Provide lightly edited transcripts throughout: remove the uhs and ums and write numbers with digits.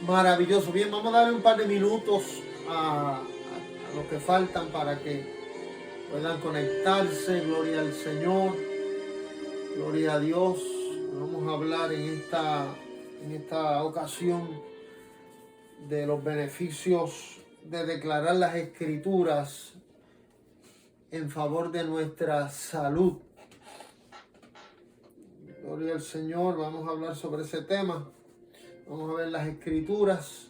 Maravilloso. Bien, vamos a darle un par de minutos a los que faltan para que puedan conectarse. Gloria al Señor. Gloria a Dios. Vamos a hablar en esta ocasión de los beneficios de declarar las Escrituras en favor de nuestra salud. Gloria al Señor. Vamos a hablar sobre ese tema. Vamos a ver las Escrituras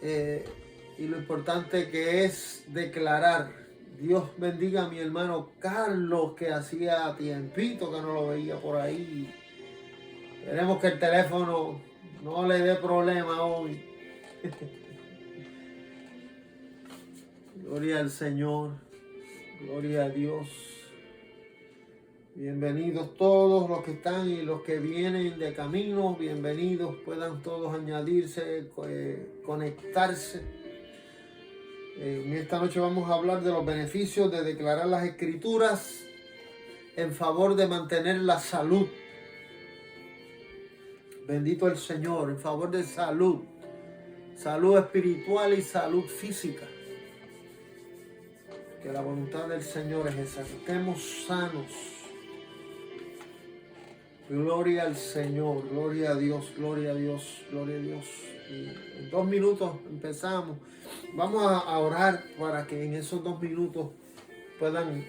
y lo importante que es declarar. Dios bendiga a mi hermano Carlos, que hacía tiempito que no lo veía por ahí. Esperemos que el teléfono no le dé problema hoy. Gloria al Señor. Gloria a Dios. Bienvenidos todos los que están y los que vienen de camino. Bienvenidos, puedan todos añadirse, conectarse. En esta noche vamos a hablar de los beneficios de declarar las Escrituras en favor de mantener la salud. Bendito el Señor, en favor de salud. Salud espiritual y salud física. Que la voluntad del Señor es esa, que estemos sanos. Gloria al Señor, gloria a Dios, gloria a Dios, gloria a Dios. Y en 2 minutos empezamos. Vamos a orar para que en esos 2 minutos puedan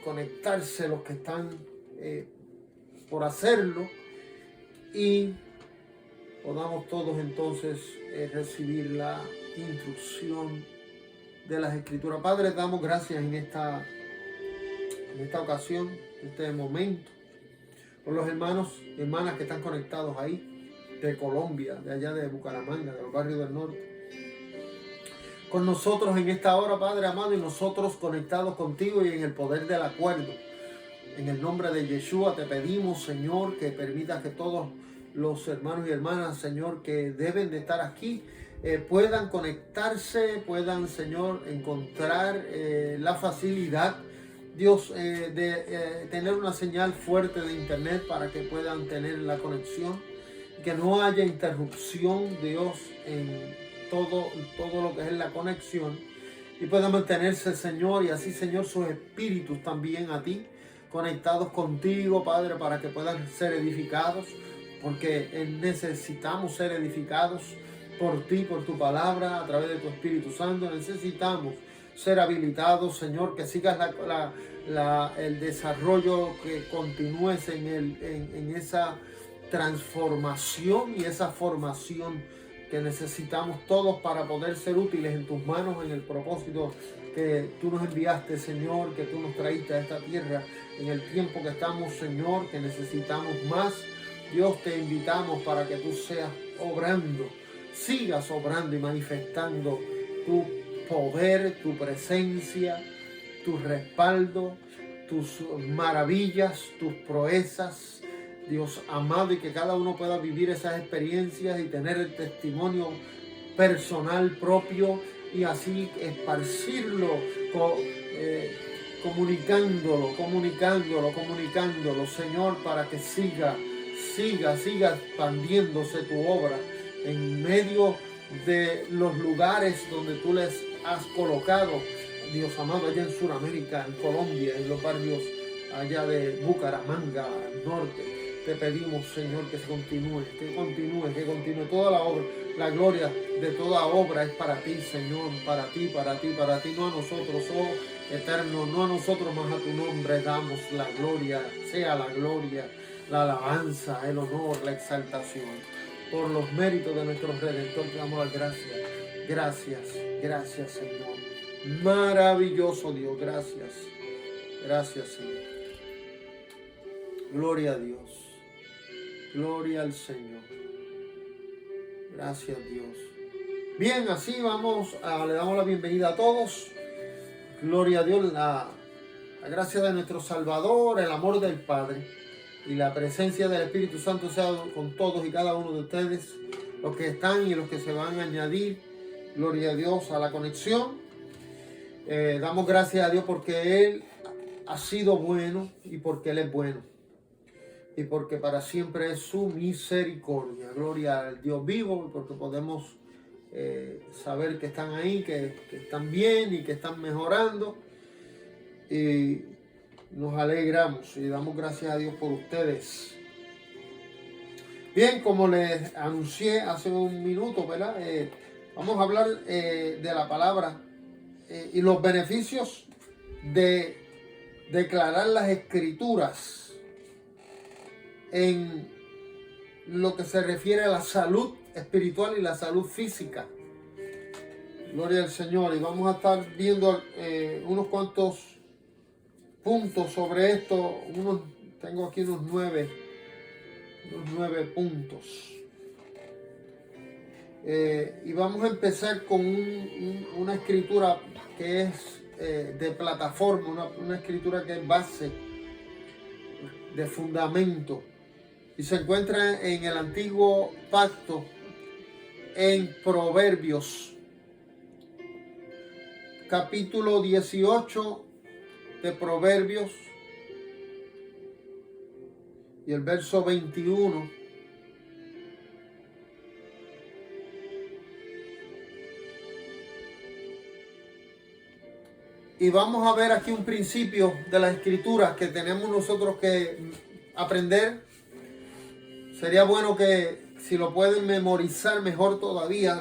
conectarse los que están por hacerlo y podamos todos entonces recibir la instrucción de las Escrituras. Padre, damos gracias en esta ocasión, en este momento, por los hermanos y hermanas que están conectados ahí, de Colombia, de allá de Bucaramanga, de los barrios del norte. Con nosotros en esta hora, Padre amado, y nosotros conectados contigo y en el poder del acuerdo. En el nombre de Yeshua te pedimos, Señor, que permita que todos los hermanos y hermanas, Señor, que deben de estar aquí, puedan conectarse, puedan, Señor, encontrar la facilidad, Dios, de tener una señal fuerte de internet para que puedan tener la conexión, que no haya interrupción, Dios, en todo lo que es la conexión, y puedan mantenerse, Señor, y así, Señor, sus espíritus también a ti, conectados contigo, Padre, para que puedan ser edificados, porque necesitamos ser edificados por ti, por tu palabra, a través de tu Espíritu Santo. Necesitamos ser habilitados, Señor, que sigas el desarrollo, que continúes en esa transformación y esa formación que necesitamos todos para poder ser útiles en tus manos, en el propósito que tú nos enviaste, Señor, que tú nos traíste a esta tierra en el tiempo que estamos, Señor, que necesitamos más. Dios, te invitamos para que tú seas obrando, sigas obrando y manifestando tu poder, tu presencia, tu respaldo, tus maravillas, tus proezas, Dios amado, y que cada uno pueda vivir esas experiencias y tener el testimonio personal propio y así esparcirlo, comunicándolo, Señor, para que siga expandiéndose tu obra en medio de los lugares donde tú les has colocado, Dios amado, allá en Sudamérica, en Colombia, en los barrios allá de Bucaramanga, al norte. Te pedimos, Señor, que continúe toda la obra. La gloria de toda obra es para ti, Señor, para ti, no a nosotros, oh eterno, no a nosotros, más a tu nombre damos la gloria, sea la gloria, la alabanza, el honor, la exaltación. Por los méritos de nuestro Redentor te damos las gracias. Gracias, Señor. Maravilloso Dios, gracias, Señor. Gloria a Dios. Gloria al Señor. Gracias, Dios. Bien, así le damos la bienvenida a todos. Gloria a Dios, la gracia de nuestro Salvador, el amor del Padre y la presencia del Espíritu Santo sea con todos y cada uno de ustedes, los que están y los que se van a añadir. Gloria a Dios a la conexión. Damos gracias a Dios porque Él ha sido bueno y porque Él es bueno. y porque para siempre es su misericordia. Gloria al Dios vivo, y porque podemos saber que están ahí, que están bien y que están mejorando. Y nos alegramos y damos gracias a Dios por ustedes. Bien, como les anuncié hace un minuto, ¿verdad? Vamos a hablar de la palabra y los beneficios de declarar las escrituras en lo que se refiere a la salud espiritual y la salud física. Gloria al Señor. Y vamos a estar viendo unos cuantos puntos sobre esto. Tengo aquí unos nueve puntos. Y vamos a empezar con una escritura que es de plataforma, una escritura que es base, de fundamento. Y se encuentra en el Antiguo Pacto, en Proverbios, capítulo 18 de Proverbios, y el verso 21. Y vamos a ver aquí un principio de las escrituras que tenemos nosotros que aprender. Sería bueno que si lo pueden memorizar, mejor todavía.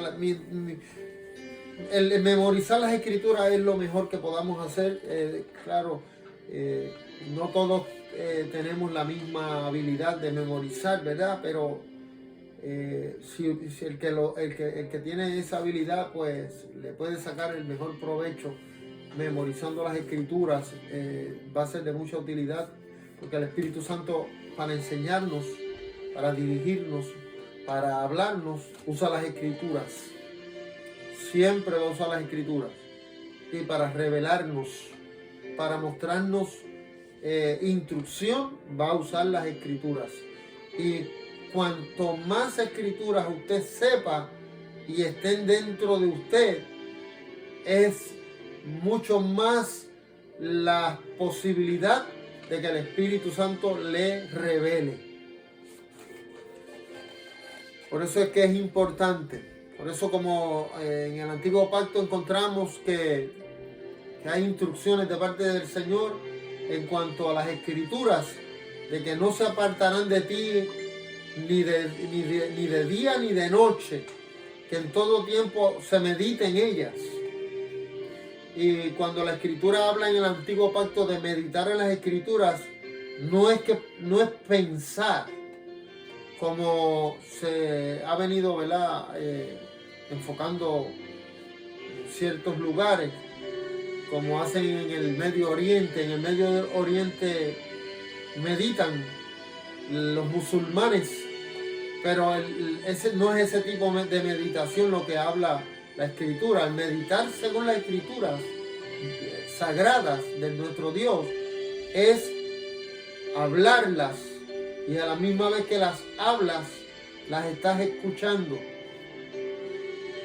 El memorizar las escrituras es lo mejor que podamos hacer. Claro, no todos tenemos la misma habilidad de memorizar, ¿verdad? Pero si el que tiene esa habilidad, pues le puede sacar el mejor provecho memorizando las escrituras. Va a ser de mucha utilidad, porque el Espíritu Santo, para enseñarnos, para dirigirnos, para hablarnos, usa las escrituras. Siempre va a usar las escrituras. Y para revelarnos, para mostrarnos instrucción, va a usar las escrituras. Y cuanto más escrituras usted sepa y estén dentro de usted, es mucho más la posibilidad de que el Espíritu Santo le revele. Por eso es que es importante. Por eso, como en el Antiguo Pacto encontramos que hay instrucciones de parte del Señor en cuanto a las escrituras, de que no se apartarán de ti ni de día ni de noche, que en todo tiempo se medite en ellas. Y cuando la escritura habla en el Antiguo Pacto de meditar en las escrituras, no es pensar, como se ha venido, ¿verdad?, enfocando en ciertos lugares, como hacen en el Medio Oriente. En el Medio Oriente meditan los musulmanes, pero ese no es ese tipo de meditación lo que habla la escritura. Al meditar según las escrituras sagradas de nuestro Dios, es hablarlas, y a la misma vez que las hablas, las estás escuchando.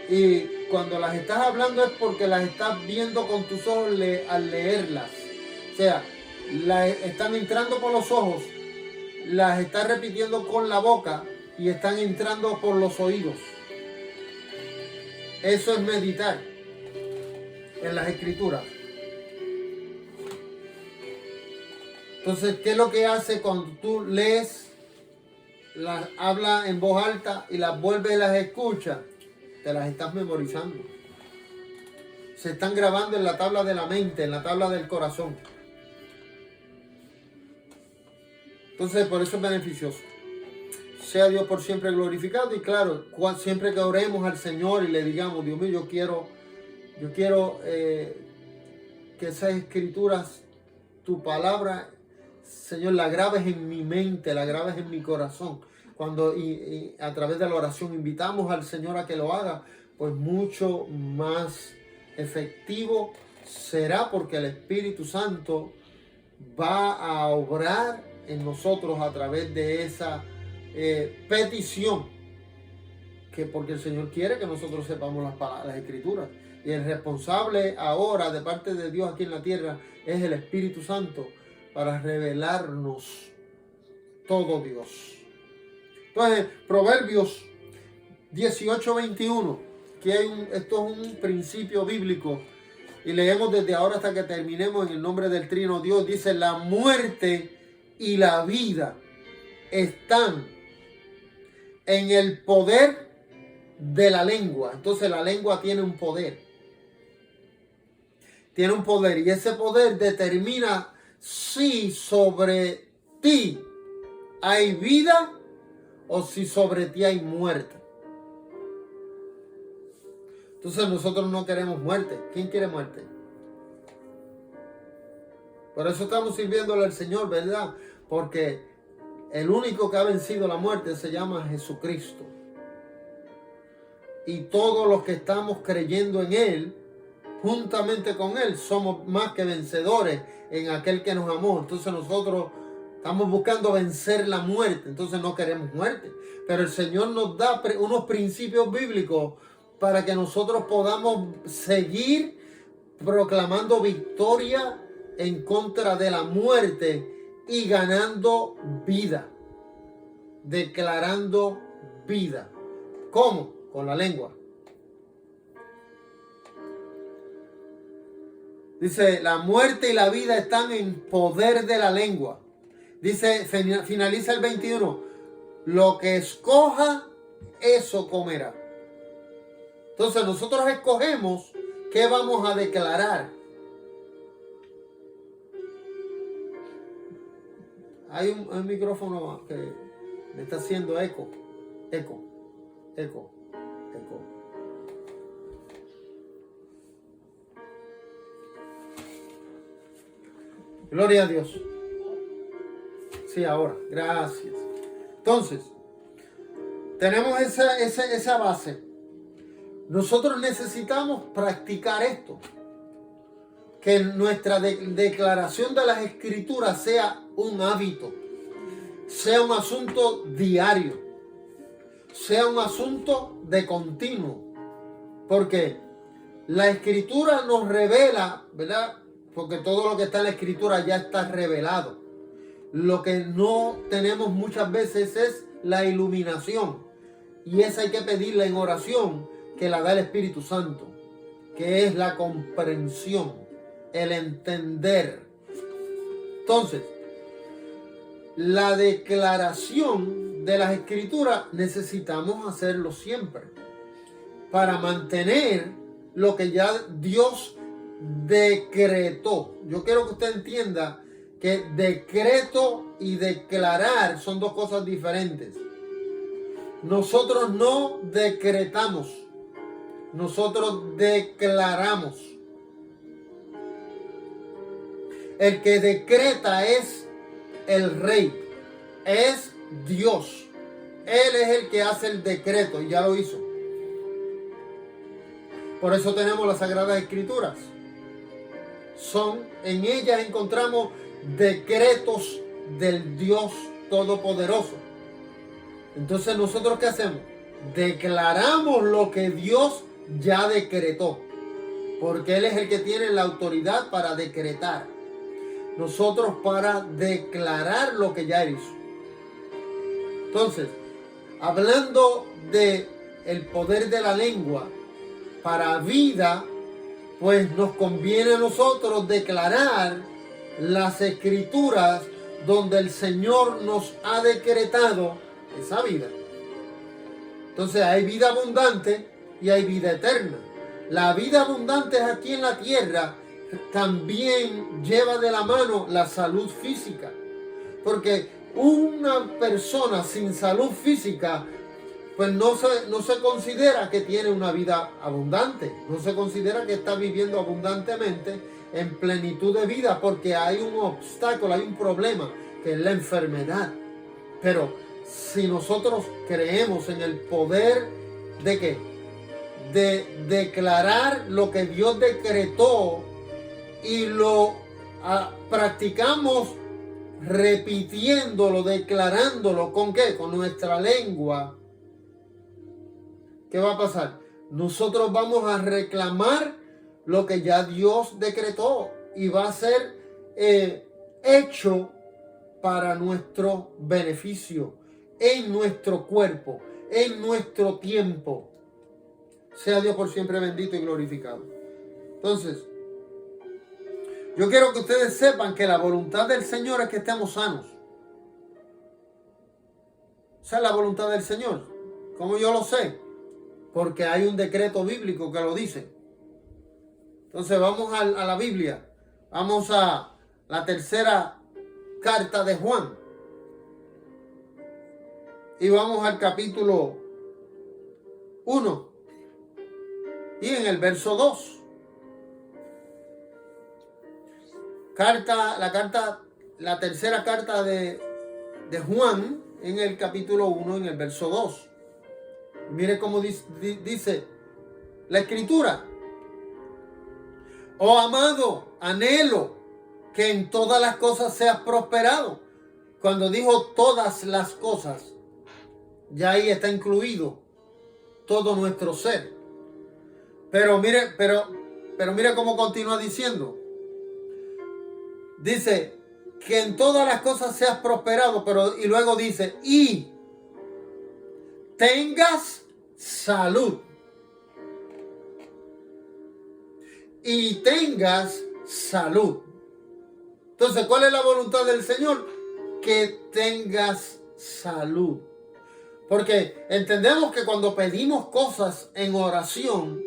Y cuando las estás hablando es porque las estás viendo con tus ojos al leerlas. O sea, están entrando por los ojos, las estás repitiendo con la boca y están entrando por los oídos. Eso es meditar en las escrituras. Entonces, ¿qué es lo que hace cuando tú lees, las hablas en voz alta y las vuelves y las escuchas? Te las estás memorizando. Se están grabando en la tabla de la mente, en la tabla del corazón. Entonces, por eso es beneficioso. Sea Dios por siempre glorificado. Y claro, siempre que oremos al Señor y le digamos: Dios mío, yo quiero que esas escrituras, tu palabra, Señor, la grabes en mi mente, la grabes en mi corazón. Cuando y a través de la oración invitamos al Señor a que lo haga, pues mucho más efectivo será, porque el Espíritu Santo va a obrar en nosotros a través de esa petición, porque el Señor quiere que nosotros sepamos las escrituras. Y el responsable ahora de parte de Dios aquí en la tierra es el Espíritu Santo, para revelarnos todo Dios. Entonces, Proverbios 18:21, que esto es un principio bíblico, y leemos desde ahora hasta que terminemos en el nombre del Trino Dios. Dice: la muerte y la vida están en el poder de la lengua. Entonces la lengua tiene un poder. Tiene un poder, y ese poder determina si sobre ti hay vida o si sobre ti hay muerte. Entonces nosotros no queremos muerte. ¿Quién quiere muerte? Por eso estamos sirviéndole al Señor, ¿verdad? Porque el único que ha vencido la muerte se llama Jesucristo. Y todos los que estamos creyendo en Él, juntamente con Él, somos más que vencedores en aquel que nos amó. Entonces nosotros estamos buscando vencer la muerte. Entonces no queremos muerte. Pero el Señor nos da unos principios bíblicos para que nosotros podamos seguir proclamando victoria en contra de la muerte y ganando vida. Declarando vida. ¿Cómo? Con la lengua. Dice: la muerte y la vida están en poder de la lengua. Dice, finaliza el 21. Lo que escoja, eso comerá. Entonces nosotros escogemos qué vamos a declarar. Hay un micrófono que me está haciendo eco. Gloria a Dios. Sí, ahora. Gracias. Entonces, tenemos esa base. Nosotros necesitamos practicar esto. Que nuestra declaración de las Escrituras sea un hábito. Sea un asunto diario. Sea un asunto de continuo. Porque la Escritura nos revela, ¿verdad? Porque todo lo que está en la Escritura ya está revelado. Lo que no tenemos muchas veces es la iluminación. Y esa hay que pedirla en oración, que la da el Espíritu Santo. Que es la comprensión, el entender. Entonces, la declaración de las Escrituras necesitamos hacerlo siempre. Para mantener lo que ya Dios decretó. Yo quiero que usted entienda que decreto y declarar son dos cosas diferentes. Nosotros no decretamos, nosotros declaramos. El que decreta es el Rey, es Dios. Él es el que hace el decreto y ya lo hizo. Por eso tenemos las Sagradas Escrituras. En ellas encontramos decretos del Dios Todopoderoso. Entonces, ¿nosotros qué hacemos? Declaramos lo que Dios ya decretó. Porque Él es el que tiene la autoridad para decretar. Nosotros para declarar lo que ya hizo. Entonces, hablando de el poder de la lengua para vida, pues nos conviene a nosotros declarar las Escrituras donde el Señor nos ha decretado esa vida. Entonces hay vida abundante y hay vida eterna. La vida abundante es aquí en la tierra. También lleva de la mano la salud física. Porque una persona sin salud física, pues no se considera que tiene una vida abundante. No se considera que está viviendo abundantemente en plenitud de vida, porque hay un obstáculo, hay un problema, que es la enfermedad. Pero si nosotros creemos en el poder de ¿qué? De declarar lo que Dios decretó y lo practicamos repitiéndolo, declarándolo, ¿con qué? Con nuestra lengua. ¿Qué va a pasar? Nosotros vamos a reclamar lo que ya Dios decretó y va a ser hecho para nuestro beneficio, en nuestro cuerpo, en nuestro tiempo. Sea Dios por siempre bendito y glorificado. Entonces, yo quiero que ustedes sepan que la voluntad del Señor es que estemos sanos. Esa es la voluntad del Señor. ¿Cómo yo lo sé? Porque hay un decreto bíblico que lo dice. Entonces vamos a la Biblia. Vamos a la tercera carta de Juan. Y vamos al capítulo 1. Y en el verso 2. La tercera carta de Juan, en el capítulo 1, en el verso 2. Mire cómo dice la escritura. Oh amado, anhelo que en todas las cosas seas prosperado. Cuando dijo todas las cosas, ya ahí está incluido todo nuestro ser. Pero mire cómo continúa diciendo. Dice que en todas las cosas seas prosperado, y luego dice, y tengas salud. Y tengas salud. Entonces, ¿cuál es la voluntad del Señor? Que tengas salud. Porque entendemos que cuando pedimos cosas en oración,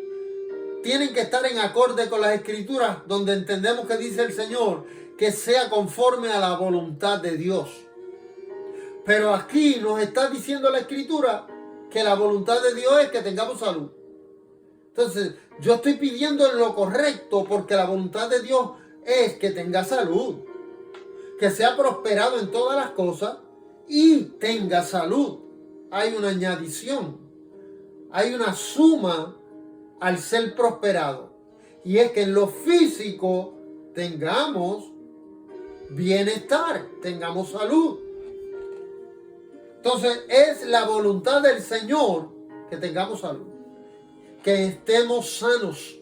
tienen que estar en acorde con las Escrituras, donde entendemos que dice el Señor que sea conforme a la voluntad de Dios. Pero aquí nos está diciendo la Escritura que la voluntad de Dios es que tengamos salud. Entonces, yo estoy pidiendo lo correcto porque la voluntad de Dios es que tenga salud, que sea prosperado en todas las cosas y tenga salud. Hay una añadición, hay una suma al ser prosperado. Y es que en lo físico tengamos bienestar, tengamos salud. Entonces es la voluntad del Señor que tengamos salud, que estemos sanos.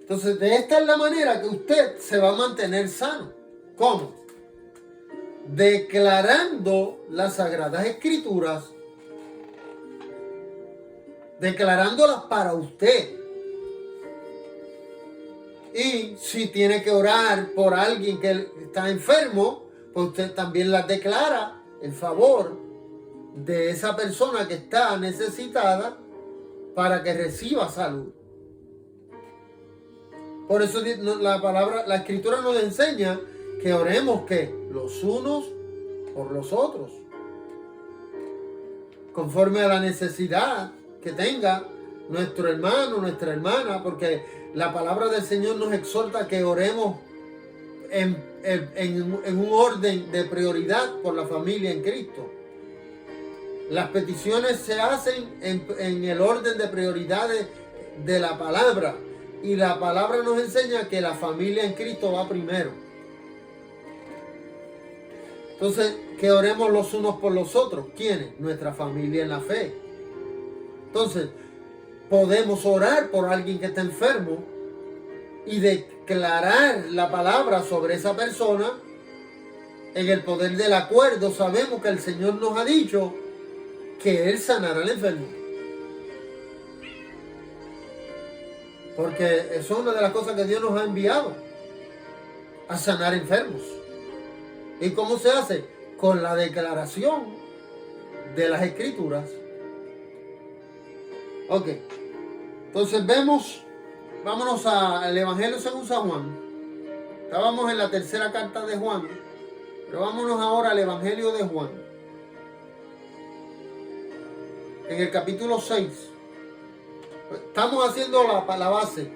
Entonces de esta es la manera que usted se va a mantener sano. ¿Cómo? Declarando las Sagradas Escrituras, declarándolas para usted. Y si tiene que orar por alguien que está enfermo, pues usted también las declara en favor de esa persona que está necesitada para que reciba salud. Por eso la Escritura nos enseña que oremos que los unos por los otros, conforme a la necesidad que tenga nuestro hermano, nuestra hermana, porque la palabra del Señor nos exhorta que oremos en un orden de prioridad por la familia en Cristo. Las peticiones se hacen en el orden de prioridades de la palabra, y la palabra nos enseña que la familia en Cristo va primero. Entonces, que oremos los unos por los otros. ¿Quiénes? Nuestra familia en la fe. Entonces, podemos orar por alguien que está enfermo y declarar la palabra sobre esa persona. En el poder del acuerdo sabemos que el Señor nos ha dicho que Él sanará al enfermo. Porque eso es una de las cosas que Dios nos ha enviado, a sanar enfermos. ¿Y cómo se hace? Con la declaración de las Escrituras. Ok. Entonces vámonos al Evangelio según San Juan. Estábamos en la tercera carta de Juan, pero vámonos ahora al Evangelio de Juan. En el capítulo 6. Estamos haciendo la base.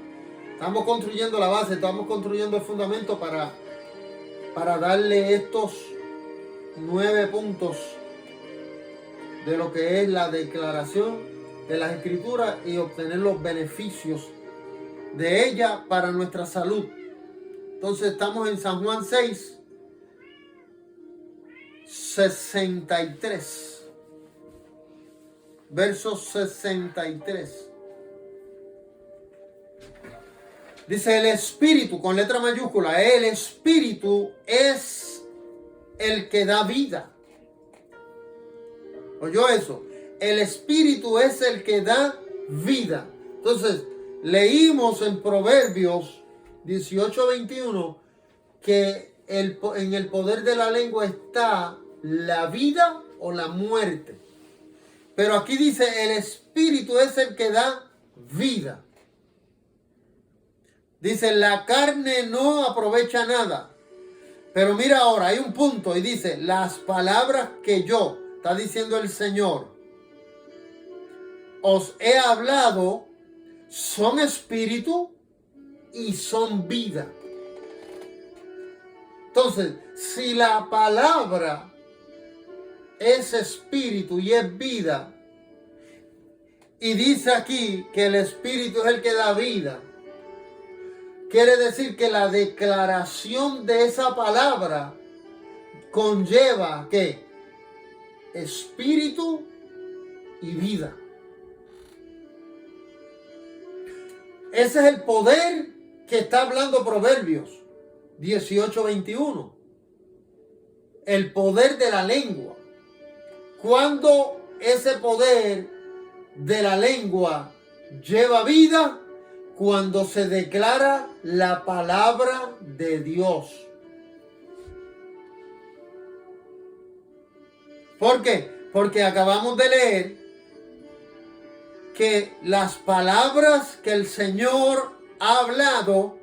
Estamos construyendo la base, estamos construyendo el fundamento para darle estos 9 puntos de lo que es la declaración de las Escrituras y obtener los beneficios de ella para nuestra salud. Entonces estamos en San Juan 6, 63. Verso 63. Dice el Espíritu, con letra mayúscula, el Espíritu es el que da vida. ¿Oyó eso? El Espíritu es el que da vida. Entonces, leímos en Proverbios 18:21 que en el poder de la lengua está la vida o la muerte. Pero aquí dice, el Espíritu es el que da vida. Dice, la carne no aprovecha nada. Pero mira ahora, hay un punto y dice, las palabras que yo, está diciendo el Señor, os he hablado, son espíritu y son vida. Entonces, si la palabra es espíritu y es vida, y dice aquí que el espíritu es el que da vida, quiere decir que la declaración de esa palabra conlleva ¿qué? Espíritu y vida. Ese es el poder que está hablando Proverbios 18:21. El poder de la lengua. Cuando ese poder de la lengua lleva vida, cuando se declara la palabra de Dios. ¿Por qué? Porque acabamos de leer que las palabras que el Señor ha hablado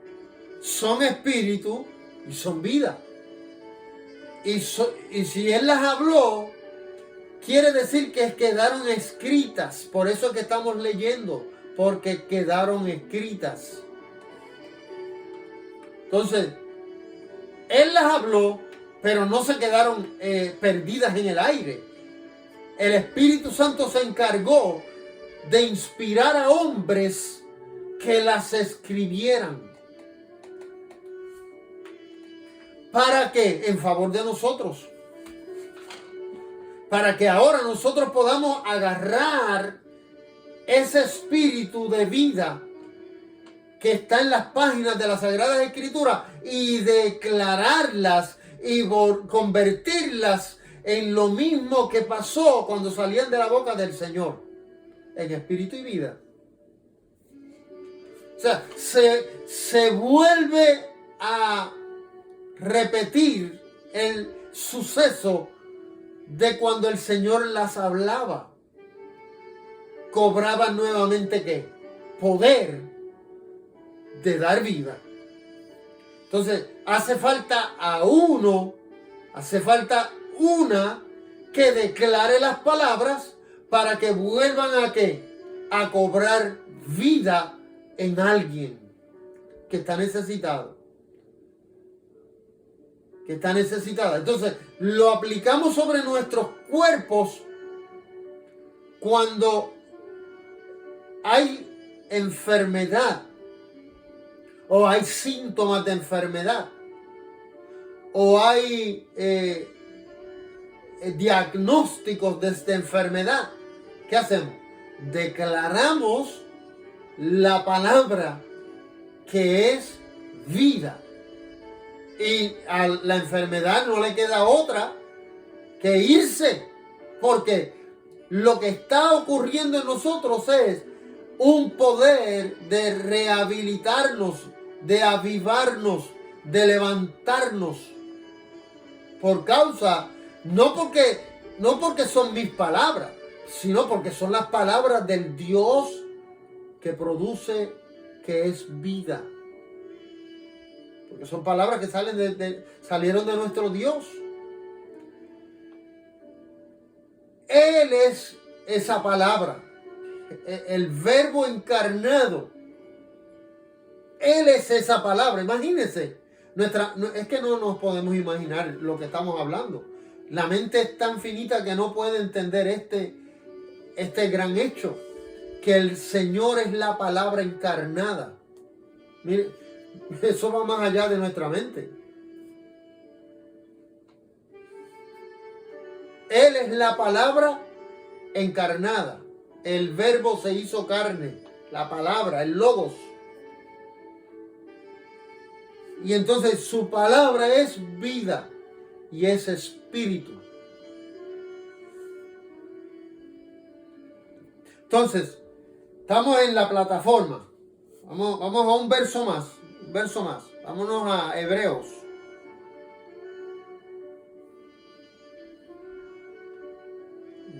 son espíritu y son vida. Y si Él las habló, quiere decir que quedaron escritas. Por eso es que estamos leyendo, porque quedaron escritas. Entonces, Él las habló, pero no se quedaron perdidas en el aire. El Espíritu Santo se encargó de inspirar a hombres que las escribieran. ¿Para qué? En favor de nosotros. Para que ahora nosotros podamos agarrar ese espíritu de vida que está en las páginas de las Sagradas Escrituras y declararlas y convertirlas en lo mismo que pasó cuando salían de la boca del Señor, en espíritu y vida. O sea, se vuelve a repetir el suceso de cuando el Señor las hablaba. Cobraban nuevamente ¿qué? Poder de dar vida. Entonces, hace falta una que declare las palabras para que vuelvan a ¿qué? A cobrar vida en alguien que está necesitado. Que está necesitada. Entonces, lo aplicamos sobre nuestros cuerpos cuando hay enfermedad o hay síntomas de enfermedad o hay diagnósticos de esta enfermedad. ¿Qué hacemos? Declaramos la palabra que es vida. Y a la enfermedad no le queda otra que irse. Porque lo que está ocurriendo en nosotros es un poder de rehabilitarnos, de avivarnos, de levantarnos. Por causa, no porque son mis palabras, sino porque son las palabras del Dios que produce, que es vida. Porque son palabras que salieron de nuestro Dios. Él es esa palabra, el verbo encarnado. Él es esa palabra. Imagínense, es que no nos podemos imaginar lo que estamos hablando. La mente es tan finita que no puede entender este gran hecho, que el Señor es la palabra encarnada. Mire, eso va más allá de nuestra mente. Él es la palabra encarnada. El verbo se hizo carne. La palabra, el logos. Y entonces su palabra es vida y es espíritu. Entonces, estamos en la plataforma. Vamos a un verso más. Vámonos a Hebreos.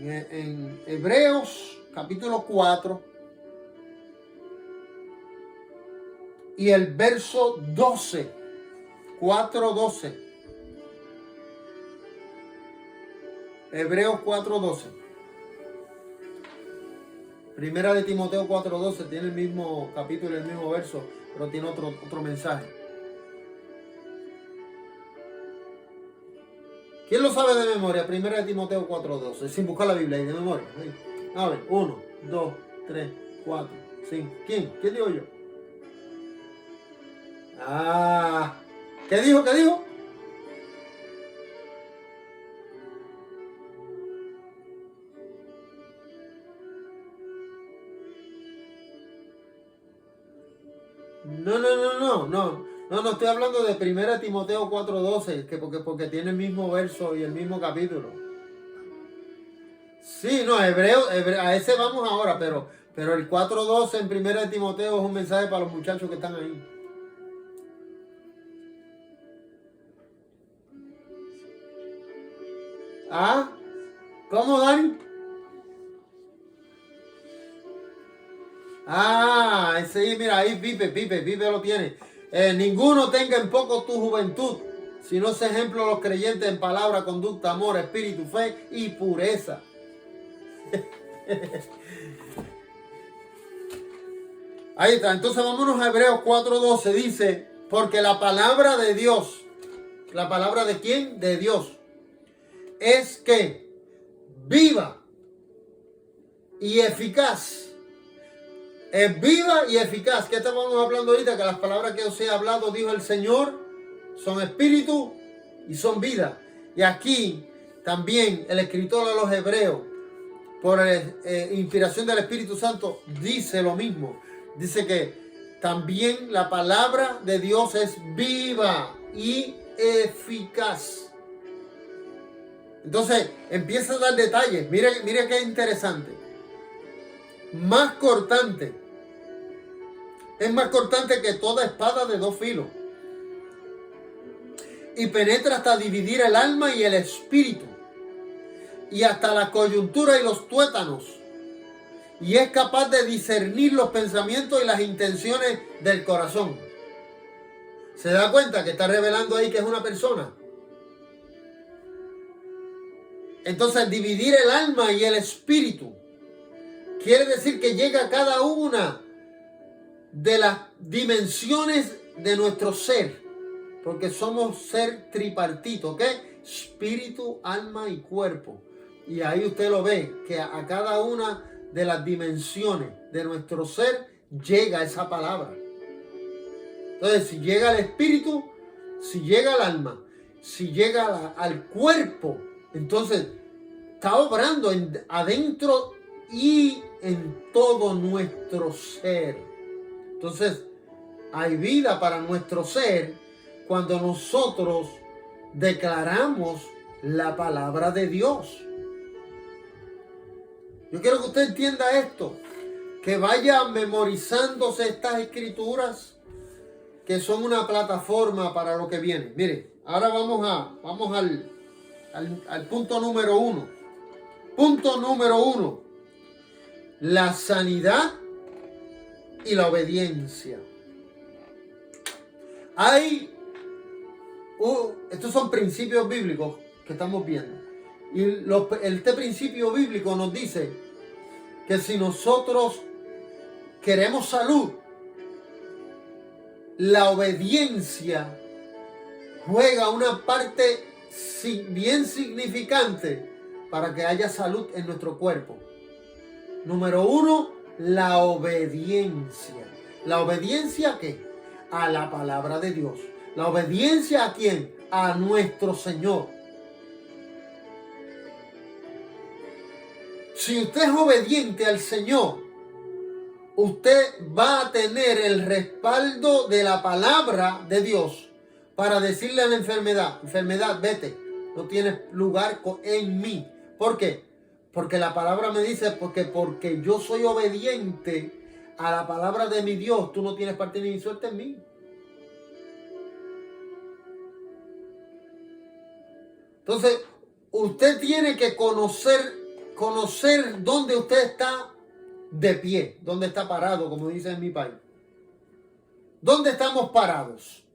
En Hebreos capítulo 4 y el verso 12. 4:12. Hebreos 4:12. Primera de Timoteo 4:12 tiene el mismo capítulo y el mismo verso, pero tiene otro mensaje. ¿Quién lo sabe de memoria? Primera de Timoteo 4:12, sin buscar la Biblia ahí de memoria. Ahí. A ver, 1, 2, 3, 4, 5. ¿Quién? ¿Quién digo yo? ¿Qué dijo? ¿Qué dijo? No, estoy hablando de 1 Timoteo 4:12, porque tiene el mismo verso y el mismo capítulo. Sí, no, Hebreo, a ese vamos ahora, pero el 4:12 en 1 Timoteo es un mensaje para los muchachos que están ahí. ¿Cómo, Dani? Sí, mira, ahí Pipe lo tiene. Ninguno tenga en poco tu juventud, sino ese ejemplo de los creyentes en palabra, conducta, amor, espíritu, fe y pureza. Ahí está, entonces vámonos a Hebreos 4:12, dice, porque la palabra de Dios, ¿la palabra de quién? De Dios, es que viva y eficaz. Es viva y eficaz. ¿Qué estábamos hablando ahorita? Que las palabras que os he hablado, dijo el Señor, son espíritu y son vida. Y aquí también el escritor de los Hebreos, por inspiración del Espíritu Santo, dice lo mismo. Dice que también la palabra de Dios es viva y eficaz. Entonces empieza a dar detalles. Mire qué interesante. Más cortante. Es más cortante que toda espada de dos filos. Y penetra hasta dividir el alma y el espíritu. Y hasta la coyuntura y los tuétanos. Y es capaz de discernir los pensamientos y las intenciones del corazón. ¿Se da cuenta que está revelando ahí que es una persona? Entonces, dividir el alma y el espíritu quiere decir que llega a cada una de las dimensiones de nuestro ser, porque somos ser tripartito, ¿ok? Espíritu, alma y cuerpo. Y ahí usted lo ve, que a cada una de las dimensiones de nuestro ser llega esa palabra. Entonces, si llega al espíritu, si llega al alma, si llega al cuerpo, entonces está obrando adentro y en todo nuestro ser. Entonces, hay vida para nuestro ser cuando nosotros declaramos la palabra de Dios. Yo quiero que usted entienda esto, que vaya memorizándose estas escrituras que son una plataforma para lo que viene. Mire, ahora vamos al punto número 1. Punto número 1. La sanidad y la obediencia. Estos son principios bíblicos que estamos viendo. Y este principio bíblico nos dice que si nosotros queremos salud, la obediencia juega una parte bien significante para que haya salud en nuestro cuerpo. Número 1, la obediencia. ¿La obediencia a qué? A la palabra de Dios. ¿La obediencia a quién? A nuestro Señor. Si usted es obediente al Señor, usted va a tener el respaldo de la palabra de Dios para decirle a la enfermedad, enfermedad, vete, no tienes lugar en mí. ¿Por qué? Porque la palabra me dice, porque yo soy obediente a la palabra de mi Dios, tú no tienes parte ni suerte en mí. Entonces, usted tiene que conocer dónde usted está de pie, dónde está parado, como dicen en mi país. ¿Dónde estamos parados?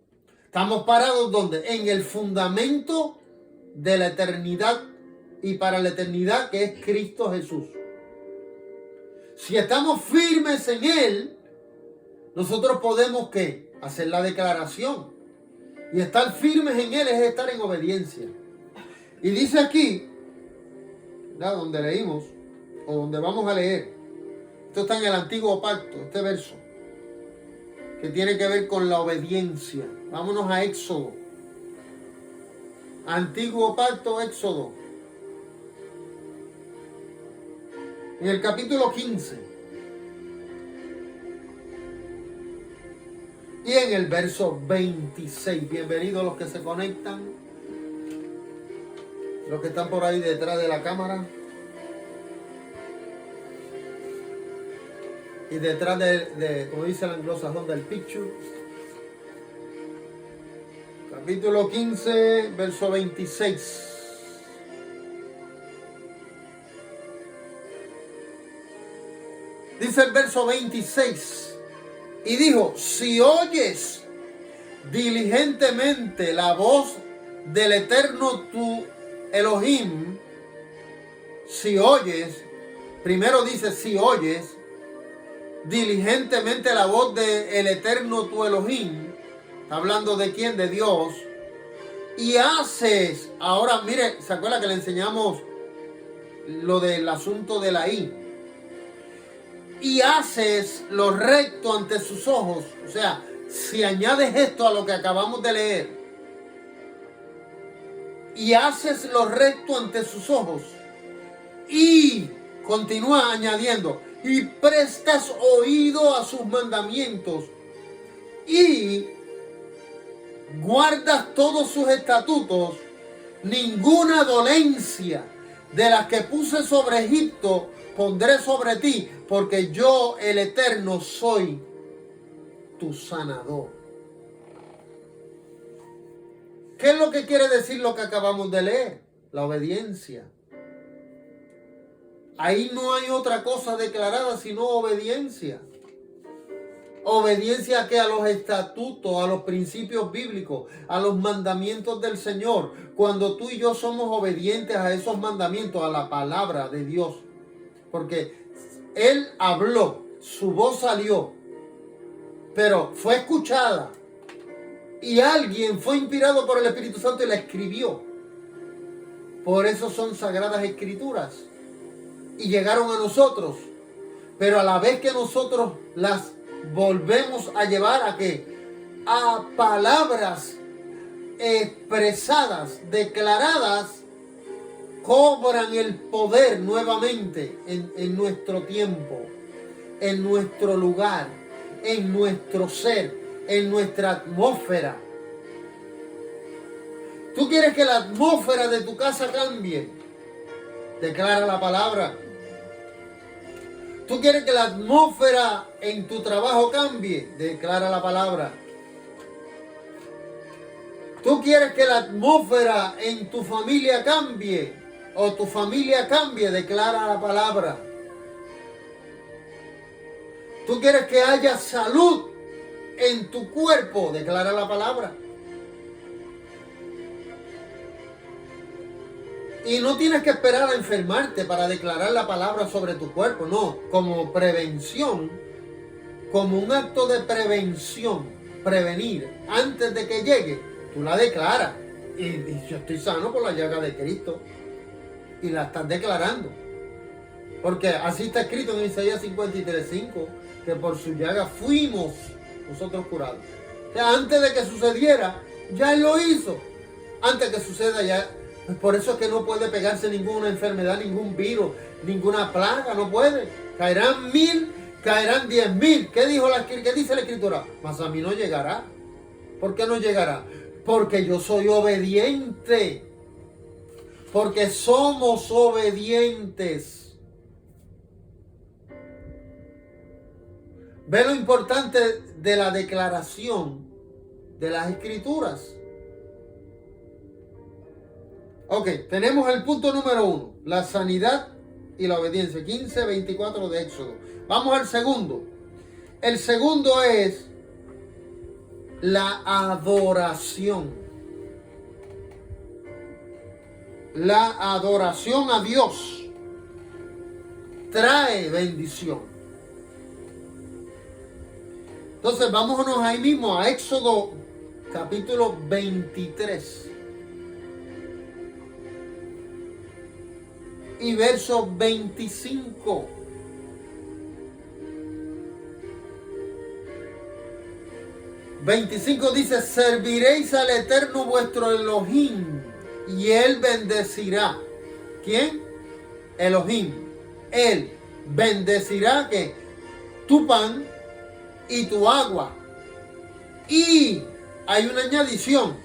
Estamos parados ¿dónde? En el fundamento de la eternidad y para la eternidad, que es Cristo Jesús. Si estamos firmes en Él, nosotros podemos ¿qué? Hacer la declaración. Y estar firmes en Él es estar en obediencia. Y dice aquí, ¿verdad? Donde leímos, o donde vamos a leer, esto está en el Antiguo Pacto, este verso, que tiene que ver con la obediencia. Vámonos a Éxodo. Antiguo Pacto, Éxodo. En el capítulo 15. Y en el verso 26. Bienvenidos los que se conectan. Los que están por ahí detrás de la cámara. Y detrás de como dice el anglosajón, del picture. Capítulo 15, verso 26. Dice el verso 26. Y dijo, si oyes diligentemente la voz del Eterno tu Elohim, si oyes, primero dice si oyes diligentemente la voz del Eterno tu Elohim, está hablando de quién, de Dios, y haces, ahora mire, ¿se acuerda que le enseñamos lo del asunto de la I? Y haces lo recto ante sus ojos, o sea, si añades esto a lo que acabamos de leer, y haces lo recto ante sus ojos, y continúa añadiendo, y prestas oído a sus mandamientos, y guardas todos sus estatutos, ninguna dolencia de las que puse sobre Egipto pondré sobre ti, porque yo, el Eterno, soy tu sanador. ¿Qué es lo que quiere decir lo que acabamos de leer? La obediencia. Ahí no hay otra cosa declarada sino obediencia. Obediencia que a los estatutos, a los principios bíblicos, a los mandamientos del Señor. Cuando tú y yo somos obedientes a esos mandamientos, a la palabra de Dios. Porque Él habló, su voz salió, pero fue escuchada. Y alguien fue inspirado por el Espíritu Santo y la escribió. Por eso son sagradas escrituras. Y llegaron a nosotros. Pero a la vez que nosotros las volvemos a llevar a ¿qué? A palabras expresadas, declaradas, cobran el poder nuevamente en nuestro tiempo, en nuestro lugar, en nuestro ser, en nuestra atmósfera. ¿Tú quieres que la atmósfera de tu casa cambie? Declara la palabra. ¿Tú quieres que la atmósfera en tu trabajo cambie? Declara la palabra. ¿Tú quieres que la atmósfera en tu familia cambie? O tu familia cambie, declara la palabra. ¿Tú quieres que haya salud en tu cuerpo? Declara la palabra. Y no tienes que esperar a enfermarte para declarar la palabra sobre tu cuerpo, no, como prevención, como un acto de prevenir, antes de que llegue, tú la declaras. Y yo estoy sano por la llaga de Cristo. Y la estás declarando. Porque así está escrito en Isaías 53:5, que por su llaga fuimos nosotros curados. O sea, antes de que sucediera, ya Él lo hizo. Antes que suceda ya. Por eso es que no puede pegarse ninguna enfermedad, ningún virus, ninguna plaga, no puede. Caerán 1000, caerán 10,000. ¿Qué dice la Escritura? Mas a mí no llegará. ¿Por qué no llegará? Porque yo soy obediente. Porque somos obedientes. Ve lo importante de la declaración de las Escrituras. Ok, tenemos el punto número 1, la sanidad y la obediencia, 15:24 de Éxodo. Vamos al segundo. El segundo es la adoración. La adoración a Dios trae bendición. Entonces vámonos ahí mismo a Éxodo capítulo 23 y verso 25. Dice: serviréis al Eterno vuestro Elohim y Él bendecirá. ¿Quién? Elohim. Él bendecirá que tu pan y tu agua. Y hay una añadición: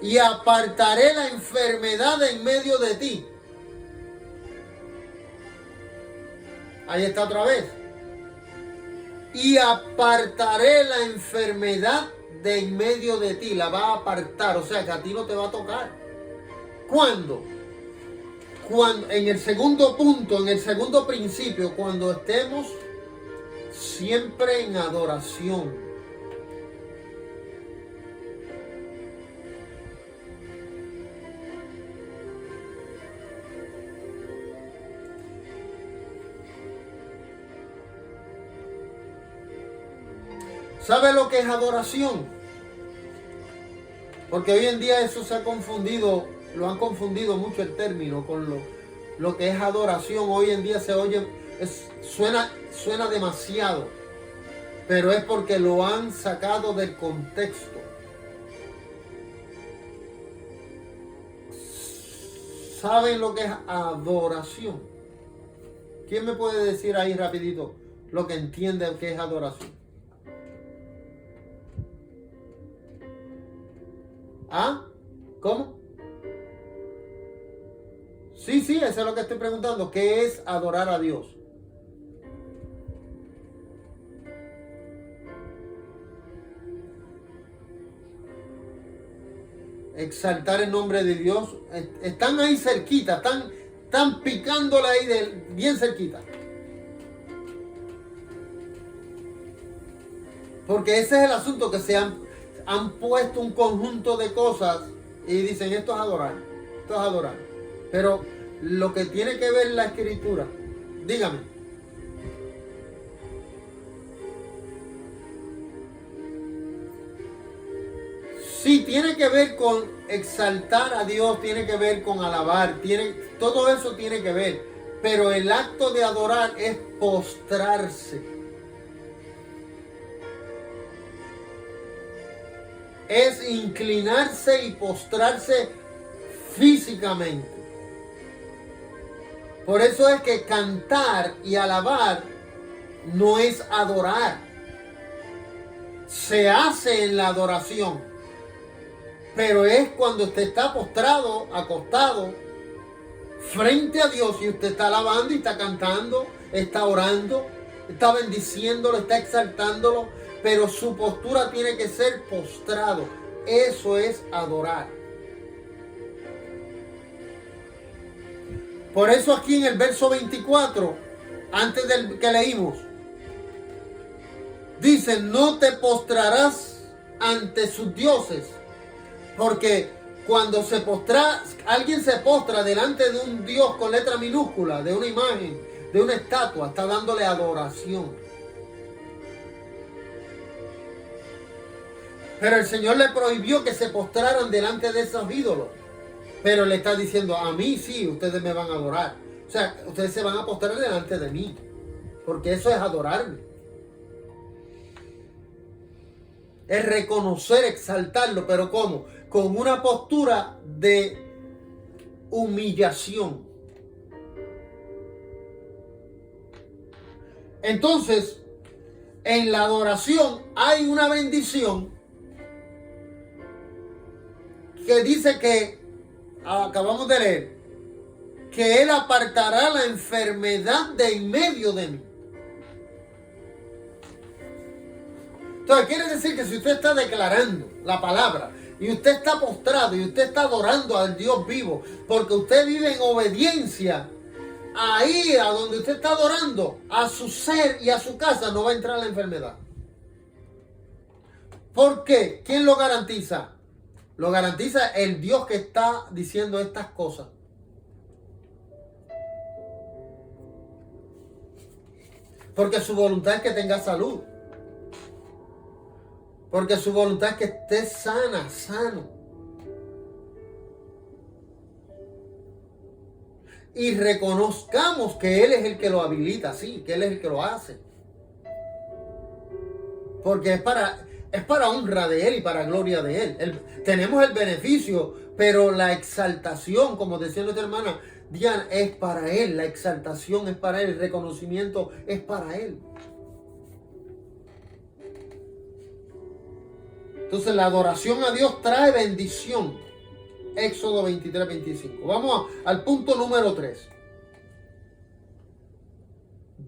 y apartaré la enfermedad en medio de ti. Ahí está otra vez. Y apartaré la enfermedad de en medio de ti. La va a apartar. O sea que a ti no te va a tocar. ¿Cuándo? Cuando, en el segundo punto, en el segundo principio, cuando estemos siempre en adoración. ¿Sabe lo que es adoración? Porque hoy en día eso se ha confundido, lo han confundido mucho el término con lo que es adoración. Hoy en día se oye, suena demasiado, pero es porque lo han sacado del contexto. ¿Saben lo que es adoración? ¿Quién me puede decir ahí rapidito lo que entiende que es adoración? ¿Ah? ¿Cómo? Sí, eso es lo que estoy preguntando. ¿Qué es adorar a Dios? Exaltar el nombre de Dios. Están ahí cerquita, están picándola ahí bien cerquita. Porque ese es el asunto, que se han puesto un conjunto de cosas y dicen esto es adorar, esto es adorar. Pero lo que tiene que ver la Escritura, dígame. Sí, tiene que ver con exaltar a Dios, tiene que ver con alabar, todo eso tiene que ver. Pero el acto de adorar es postrarse. Es inclinarse y postrarse físicamente. Por eso es que cantar y alabar no es adorar. Se hace en la adoración, pero es cuando usted está postrado, acostado, frente a Dios, y usted está alabando y está cantando, está orando, está bendiciéndolo, está exaltándolo, pero su postura tiene que ser postrado. Eso es adorar. Por eso aquí en el verso 24, antes del que leímos, dice: no te postrarás ante sus dioses. Porque cuando alguien se postra delante de un Dios con letra minúscula, de una imagen, de una estatua, está dándole adoración. Pero el Señor le prohibió que se postraran delante de esos ídolos. Pero le está diciendo: a mí sí, ustedes me van a adorar. O sea, ustedes se van a postrar delante de mí. Porque eso es adorarme. Es reconocer, exaltarlo. ¿Pero cómo? Con una postura de humillación. Entonces, en la adoración hay una bendición que dice que, acabamos de leer, que Él apartará la enfermedad de en medio de mí. Entonces quiere decir que si usted está declarando la palabra y usted está postrado y usted está adorando al Dios vivo, porque usted vive en obediencia, ahí a donde usted está adorando, a su ser y a su casa no va a entrar la enfermedad. ¿Por qué? ¿Quién lo garantiza? Lo garantiza el Dios que está diciendo estas cosas. Porque su voluntad es que tenga salud. Porque su voluntad es que esté sana, sano. Y reconozcamos que Él es el que lo habilita, sí, que Él es el que lo hace. Porque es para honra de Él y para gloria de Él. Tenemos el beneficio, pero la exaltación, como decía nuestra hermana Diana, es para Él. La exaltación es para Él, el reconocimiento es para Él. Entonces la adoración a Dios trae bendición. Éxodo 23, 25. Vamos al punto número 3.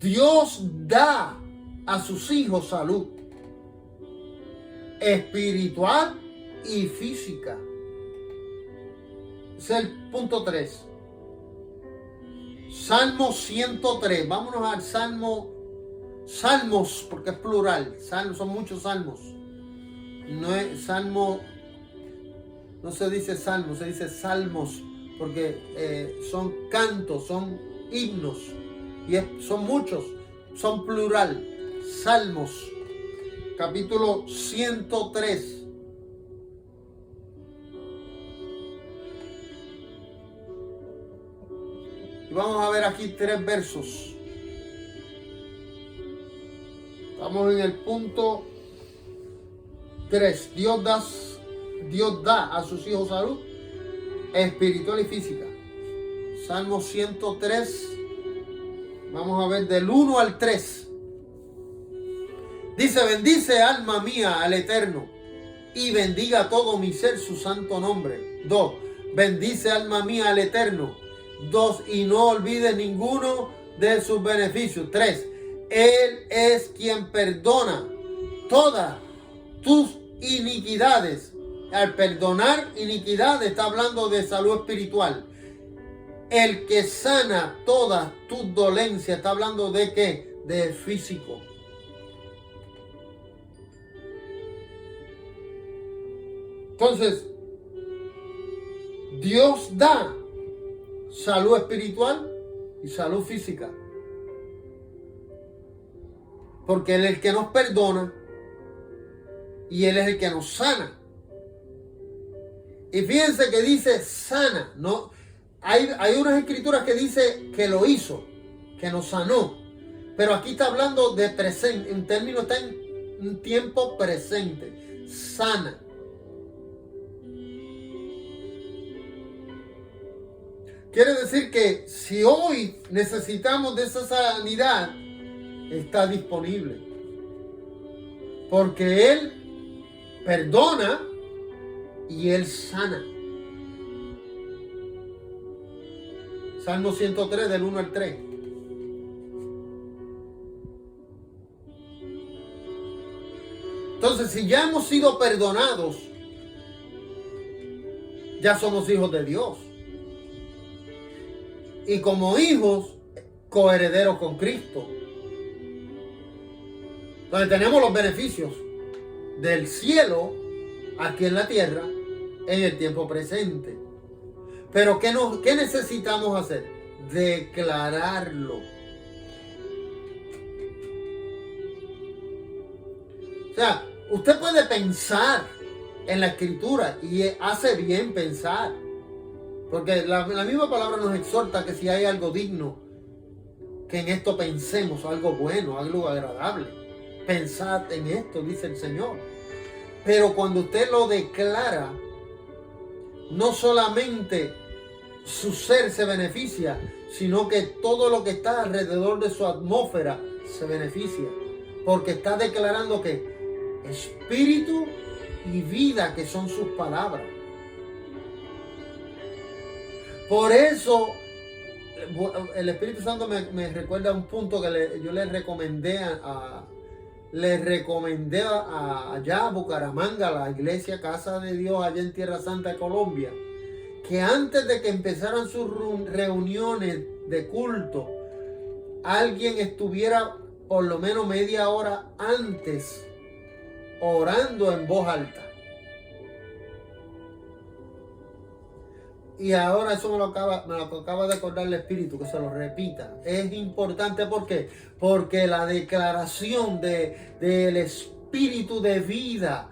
Dios da a sus hijos salud espiritual y física. Ese es el punto 3. Salmo 103. Vámonos al Salmos, porque es plural. Son muchos salmos. No es salmo, no se dice salmo, se dice salmos, porque son cantos, son himnos, y son muchos, son plural. Salmos, capítulo 103. Y vamos a ver aquí 3 versos. Estamos en el punto 3. Dios da a sus hijos salud espiritual y física. Salmo 103. Vamos a ver del 1 al 3. Dice: bendice alma mía al Eterno, y bendiga todo mi ser su santo nombre. 2. Bendice alma mía al Eterno. 2. Y no olvides ninguno de sus beneficios. 3. Él es quien perdona todas tus iniquidades. Al perdonar iniquidades está hablando de salud espiritual. El que sana todas tus dolencias está hablando de ¿qué? De físico. Entonces, Dios da salud espiritual y salud física. Porque Él es el que nos perdona y Él es el que nos sana. Y fíjense que dice sana, ¿no? Hay unas escrituras que dice que lo hizo, que nos sanó. Pero aquí está hablando de presente, en términos, está en un tiempo presente. Sana. Quiere decir que si hoy necesitamos de esa sanidad, está disponible. Porque Él perdona y Él sana. Salmo 103 del 1 al 3. Entonces, si ya hemos sido perdonados, ya somos hijos de Dios. Y como hijos, coherederos con Cristo. Entonces tenemos los beneficios del cielo aquí en la tierra en el tiempo presente. Pero ¿qué necesitamos hacer? Declararlo. O sea, usted puede pensar en la escritura y hace bien pensar. Porque la misma palabra nos exhorta que si hay algo digno, que en esto pensemos, algo bueno, algo agradable. Pensad en esto, dice el Señor. Pero cuando usted lo declara, no solamente su ser se beneficia, sino que todo lo que está alrededor de su atmósfera se beneficia. Porque está declarando que espíritu y vida, que son sus palabras. Por eso el Espíritu Santo me recuerda un punto que yo le recomendé allá a Bucaramanga, la iglesia Casa de Dios allá en Tierra Santa, Colombia, que antes de que empezaran sus reuniones de culto, alguien estuviera por lo menos media hora antes orando en voz alta. Y ahora eso me lo acaba de acordar el Espíritu, que se lo repita. Es importante, ¿por qué? Porque la declaración del Espíritu de vida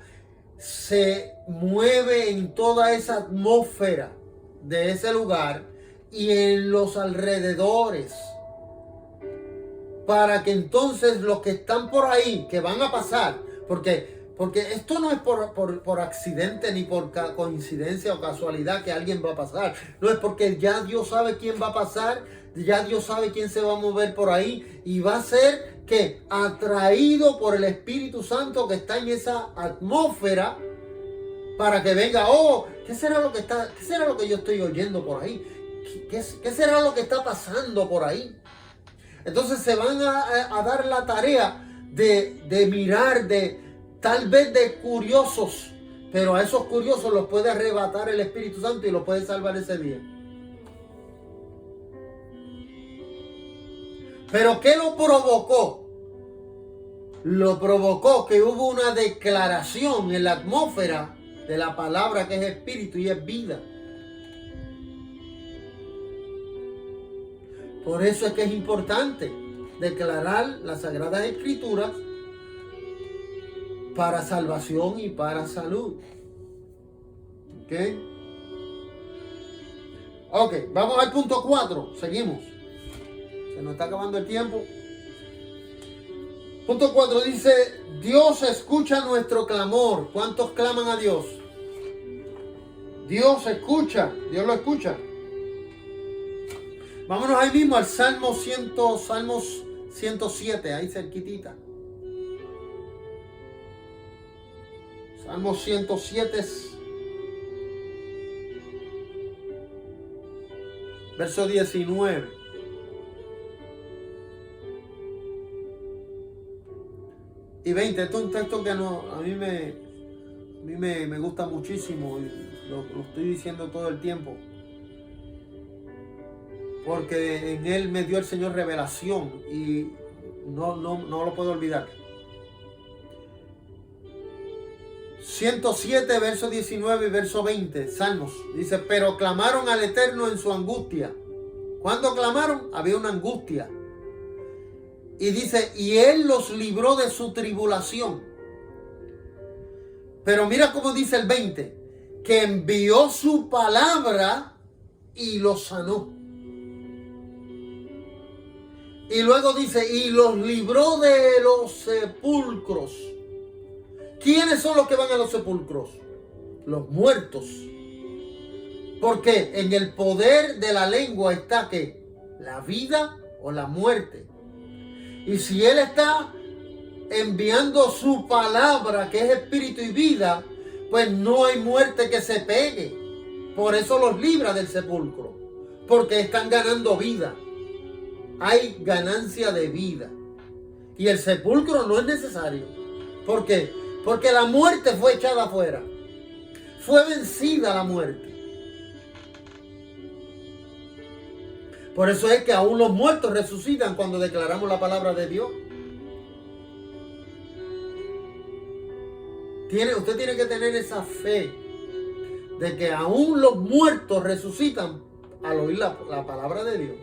se mueve en toda esa atmósfera de ese lugar y en los alrededores, para que entonces los que están por ahí, que van a pasar, porque esto no es por accidente ni por coincidencia o casualidad que alguien va a pasar. No es porque ya Dios sabe quién va a pasar, ya Dios sabe quién se va a mover por ahí y va a ser que atraído por el Espíritu Santo que está en esa atmósfera para que venga, ¿qué será lo que yo estoy oyendo por ahí? ¿Qué será lo que está pasando por ahí? Entonces se van a dar la tarea de mirar, tal vez de curiosos, pero a esos curiosos los puede arrebatar el Espíritu Santo y los puede salvar ese día. ¿Pero qué lo provocó? Lo provocó que hubo una declaración en la atmósfera de la palabra que es espíritu y es vida. Por eso es que es importante declarar las Sagradas Escrituras para salvación y para salud. Ok, vamos al punto 4. Seguimos. Se nos está acabando el tiempo. Punto 4 dice, Dios escucha nuestro clamor. ¿Cuántos claman a Dios? Dios escucha, Dios lo escucha. Vámonos ahí mismo al Salmos 107, ahí cerquitita. Salmos 107, verso 19. Y 20, esto es un texto que a mí me gusta muchísimo y lo estoy diciendo todo el tiempo. Porque en él me dio el Señor revelación y no lo puedo olvidar. 107, verso 19 y verso 20, Salmos. Dice, pero clamaron al Eterno en su angustia. ¿Cuándo clamaron? Había una angustia. Y dice, y Él los libró de su tribulación. Pero mira cómo dice el 20, que envió su palabra y los sanó. Y luego dice, y los libró de los sepulcros. ¿Quiénes son los que van a los sepulcros? Los muertos. Porque en el poder de la lengua está ¿qué? La vida o la muerte. Y si Él está enviando su palabra, que es espíritu y vida, pues no hay muerte que se pegue. Por eso los libra del sepulcro. Porque están ganando vida. Hay ganancia de vida. Y el sepulcro no es necesario. ¿Por qué? Porque la muerte fue echada afuera. Fue vencida la muerte. Por eso es que aún los muertos resucitan cuando declaramos la palabra de Dios. Usted tiene que tener esa fe de que aún los muertos resucitan al oír la palabra de Dios.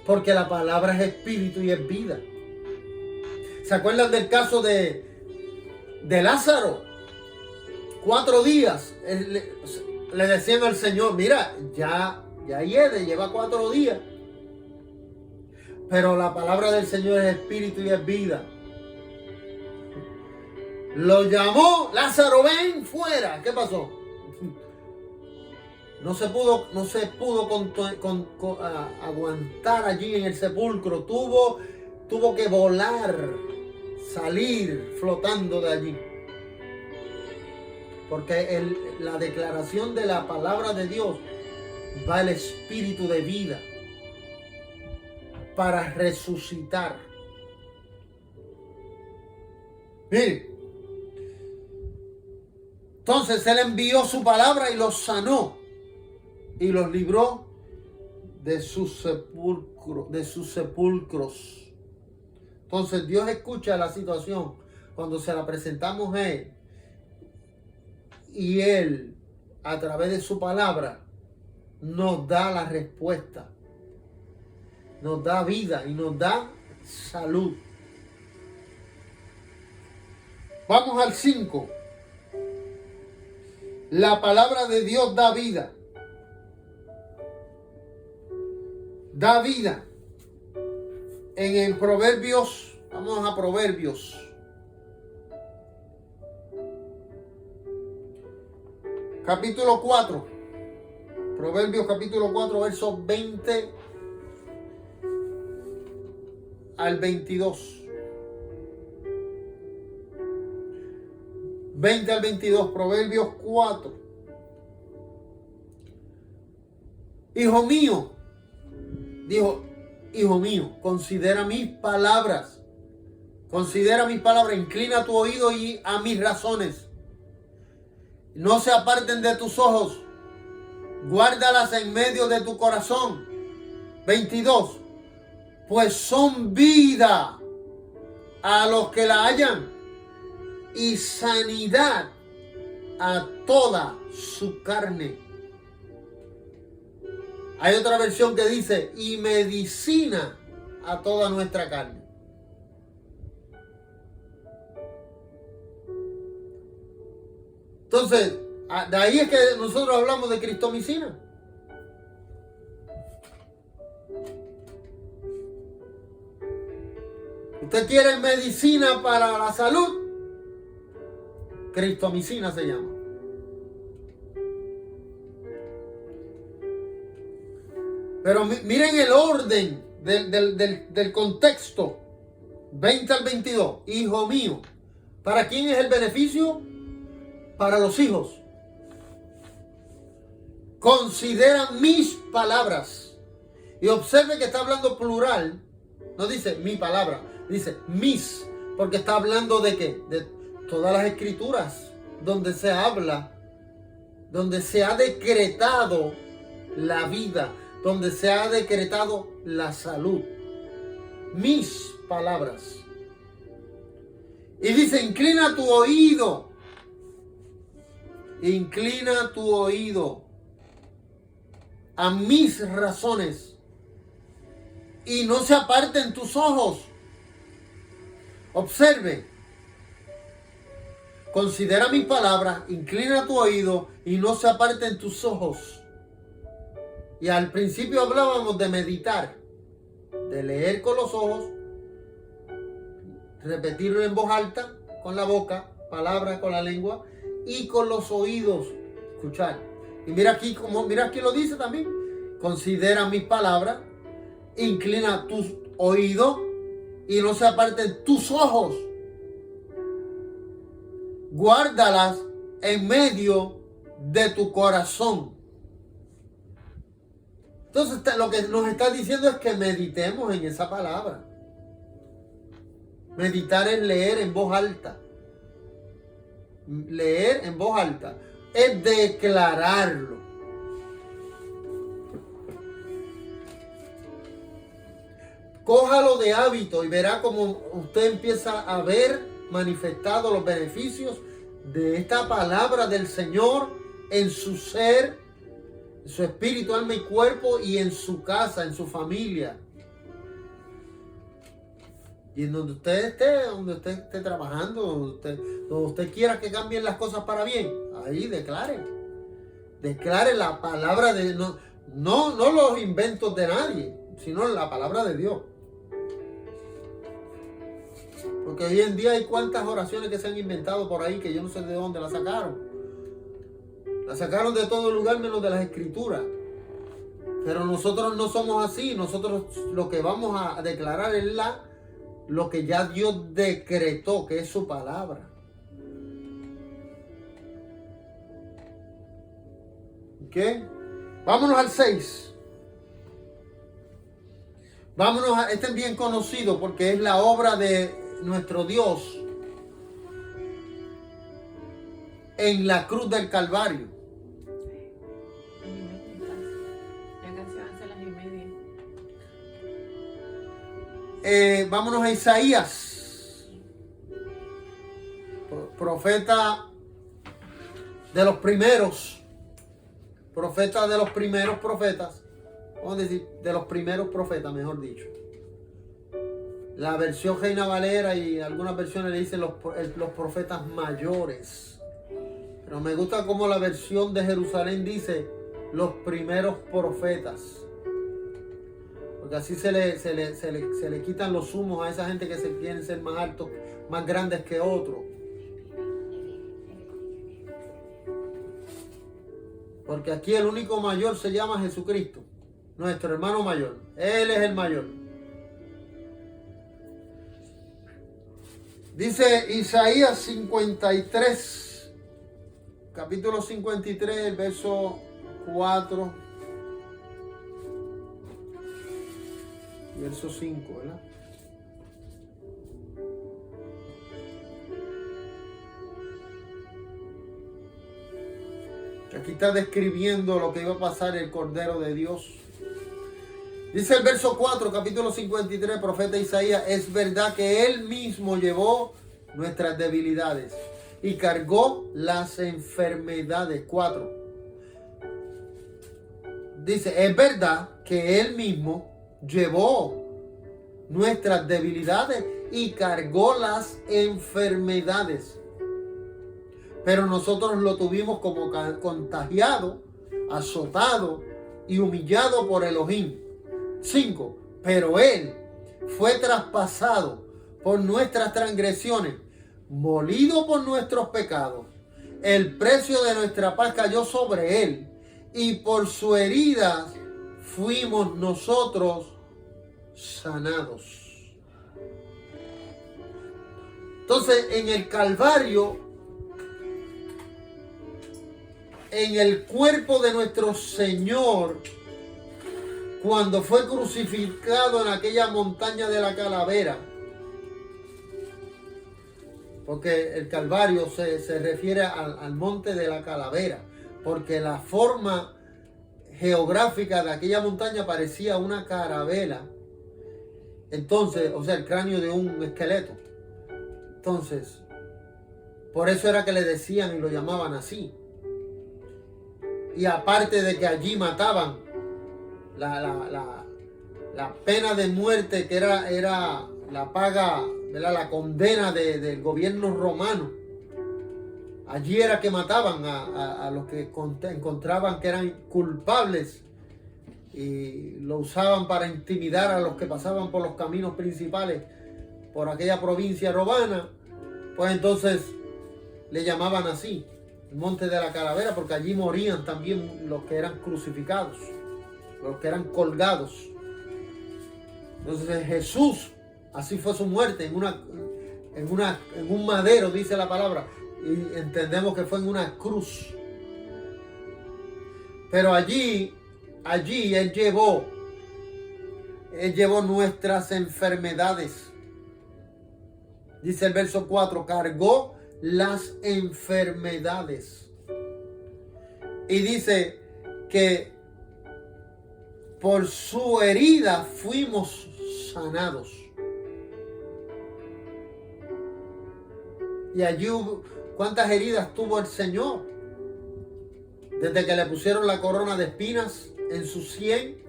Porque la palabra es espíritu y es vida. ¿Se acuerdan del caso de Lázaro? 4 días le decían al Señor, mira, ya lleva 4 días. Pero la palabra del Señor es espíritu y es vida. Lo llamó, Lázaro, ven fuera. ¿Qué pasó? No se pudo aguantar allí en el sepulcro. Tuvo que volar, salir flotando de allí. Porque la declaración de la palabra de Dios va el espíritu de vida para resucitar. Mire, entonces Él envió su palabra y los sanó y los libró de sus sepulcros. Entonces Dios escucha la situación cuando se la presentamos a Él, y Él, a través de su palabra, nos da la respuesta, nos da vida y nos da salud. Vamos al 5. La palabra de Dios da vida. Da vida. En el Proverbios, vamos a Proverbios. Capítulo 4. Proverbios capítulo 4, versos 20 al 22. 20 al 22, Proverbios 4. Hijo mío, dijo, hijo mío, considera mis palabras. Considera mis palabras, inclina tu oído y a mis razones. No se aparten de tus ojos, guárdalas en medio de tu corazón. 22. Pues son vida a los que la hallan y sanidad a toda su carne. Hay otra versión que dice, y medicina a toda nuestra carne. Entonces, de ahí es que nosotros hablamos de cristomicina. ¿Usted quiere medicina para la salud? Cristomicina se llama. Pero miren el orden del contexto. 20 al 22. Hijo mío. ¿Para quién es el beneficio? Para los hijos. Considera mis palabras. Y observe que está hablando plural. No dice mi palabra. Dice mis. Porque está hablando de qué? De todas las escrituras. Donde se habla. Donde se ha decretado la vida. Donde se ha decretado la salud. Mis palabras. Y dice, inclina tu oído. Inclina tu oído a mis razones. Y no se aparten tus ojos. Observe. Considera mis palabras, inclina tu oído y no se aparten tus ojos. Y al principio hablábamos de meditar, de leer con los ojos, repetirlo en voz alta, con la boca, palabras con la lengua, y con los oídos, escuchar. Y mira aquí lo dice también. Considera mis palabras, inclina tus oídos y no se aparten tus ojos. Guárdalas en medio de tu corazón. Entonces lo que nos está diciendo es que meditemos en esa palabra. Meditar es leer en voz alta. Leer en voz alta es declararlo. Cójalo de hábito y verá cómo usted empieza a ver manifestados los beneficios de esta palabra del Señor en su ser, en su espíritu, alma y cuerpo, y en su casa, en su familia. Y en donde usted esté trabajando, donde usted quiera que cambien las cosas para bien, ahí declare la palabra de no los inventos de nadie, sino la palabra de Dios. Porque hoy en día hay cuantas oraciones que se han inventado por ahí que yo no sé de dónde las sacaron. Las sacaron de todo lugar menos de las escrituras. Pero nosotros no somos así. Nosotros lo que vamos a declarar es lo que ya Dios decretó, que es su palabra. ¿Ok? Vámonos al 6. Este es bien conocido porque es la obra de nuestro Dios en la cruz del Calvario. Vámonos a Isaías, profeta de los primeros, profeta de los primeros profetas, vamos a decir, de los primeros profetas, mejor dicho. La versión Reina Valera y algunas versiones le dicen los profetas mayores. Pero me gusta como la versión de Jerusalén dice los primeros profetas. Porque así se le quitan los humos a esa gente que se quieren ser más altos, más grandes que otros. Porque aquí el único mayor se llama Jesucristo, nuestro hermano mayor. Él es el mayor. Dice Isaías 53, capítulo 53, el verso 4, verso 5, ¿verdad? Aquí está describiendo lo que iba a pasar el Cordero de Dios. Dice el verso 4, capítulo 53, profeta Isaías: es verdad que Él mismo llevó nuestras debilidades y cargó las enfermedades. 4. Dice, es verdad que Él mismo llevó nuestras debilidades y cargó las enfermedades. Pero nosotros lo tuvimos como contagiado, azotado y humillado por Elohim. 5. Pero Él fue traspasado por nuestras transgresiones, molido por nuestros pecados. El precio de nuestra paz cayó sobre Él, y por sus heridas fuimos nosotros sanados. Entonces, en el Calvario, en el cuerpo de nuestro Señor, cuando fue crucificado en aquella montaña de la calavera, porque el Calvario se refiere al monte de la calavera, porque la forma geográfica de aquella montaña parecía una carabela. Entonces, o sea, el cráneo de un esqueleto. Entonces, por eso era que le decían y lo llamaban así. Y aparte de que allí mataban, la pena de muerte, que era la paga, ¿verdad?, la condena del gobierno romano. Allí era que mataban a los que encontraban que eran culpables, y lo usaban para intimidar a los que pasaban por los caminos principales por aquella provincia romana. Pues entonces le llamaban así, el monte de la calavera, porque allí morían también los que eran crucificados, los que eran colgados. Entonces Jesús, así fue su muerte, en un madero, dice la palabra, y entendemos que fue en una cruz. Pero allí Él llevó nuestras enfermedades. Dice el verso 4, cargó las enfermedades. Y dice que por su herida fuimos sanados. Y allí ¿cuántas heridas tuvo el Señor? Desde que le pusieron la corona de espinas en su sien,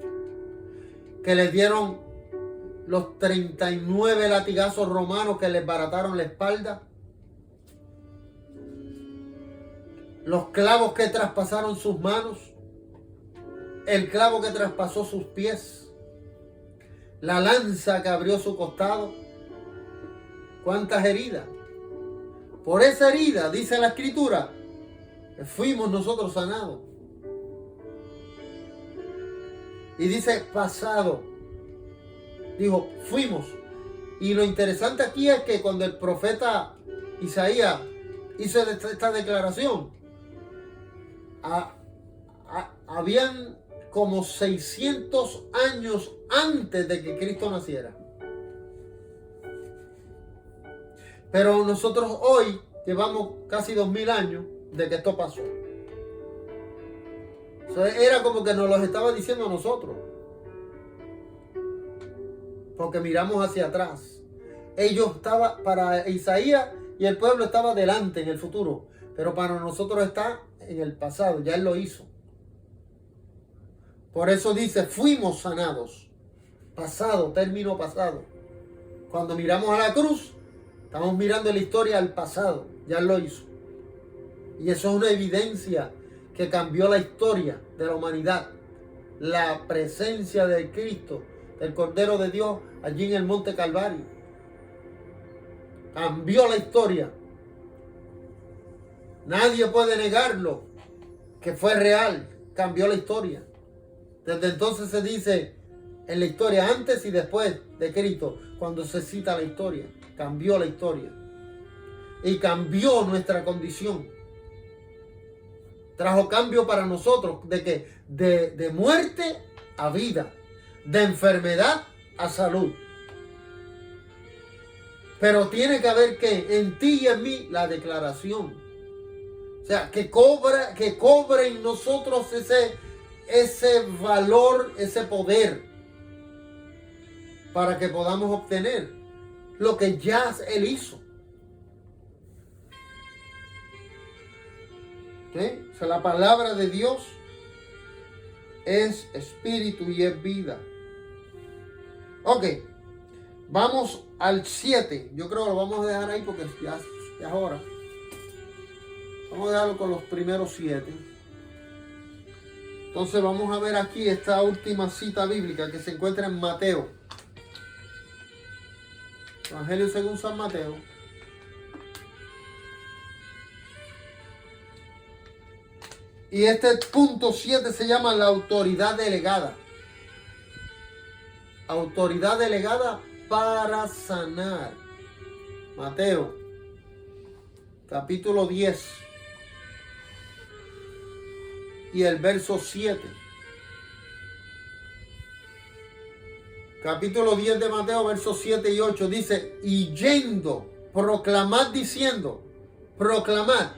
que le dieron los 39 latigazos romanos que le desbarataron la espalda, los clavos que traspasaron sus manos, el clavo que traspasó sus pies, la lanza que abrió su costado. ¿Cuántas heridas? Por esa herida, dice la Escritura, fuimos nosotros sanados. Y dice pasado. Dijo, fuimos. Y lo interesante aquí es que cuando el profeta Isaías hizo esta declaración, habían como 600 años antes de que Cristo naciera. Pero nosotros hoy llevamos casi 2000 años de que esto pasó. Era como que nos lo estaba diciendo a nosotros. Porque miramos hacia atrás. Para Isaías y el pueblo estaba adelante en el futuro. Pero para nosotros está en el pasado. Ya Él lo hizo. Por eso dice, fuimos sanados. Pasado, término pasado. Cuando miramos a la cruz, estamos mirando la historia al pasado. Ya Él lo hizo. Y eso es una evidencia que cambió la historia de la humanidad. La presencia de Cristo, del Cordero de Dios, allí en el Monte Calvario. Cambió la historia. Nadie puede negarlo, que fue real. Cambió la historia. Desde entonces se dice en la historia antes y después de Cristo, cuando se cita la historia. Cambió la historia. Y cambió nuestra condición. Trajo cambio para nosotros de muerte a vida, de enfermedad a salud. Pero tiene que haber que en ti y en mí la declaración. O sea, que cobre en nosotros ese valor, ese poder, para que podamos obtener lo que ya Él hizo. ¿Sí? O sea, la palabra de Dios es espíritu y es vida. Ok, vamos al 7. Yo creo que lo vamos a dejar ahí porque ya es hora. Vamos a dejarlo con los primeros 7. Entonces vamos a ver aquí esta última cita bíblica que se encuentra en Mateo. Evangelio según San Mateo. Y este punto 7 se llama la autoridad delegada. Autoridad delegada para sanar. Mateo, capítulo 10. Y el verso 7. Capítulo 10 de Mateo, versos 7 y 8. Dice, y yendo, proclamad diciendo, proclamad.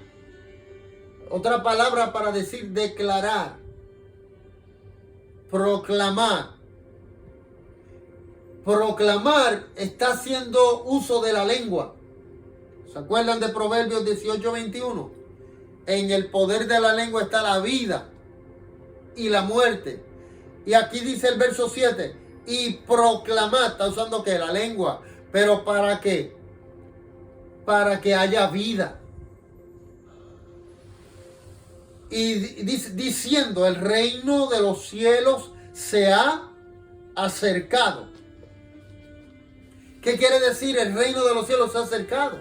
Otra palabra para decir declarar. Proclamar. Proclamar está haciendo uso de la lengua. ¿Se acuerdan de Proverbios 18:21? En el poder de la lengua está la vida y la muerte. Y aquí dice el verso 7. Y proclamar. Está usando ¿qué? La lengua. ¿Pero para qué? Para que haya vida. Y diciendo, el reino de los cielos se ha acercado. ¿Qué quiere decir el reino de los cielos se ha acercado?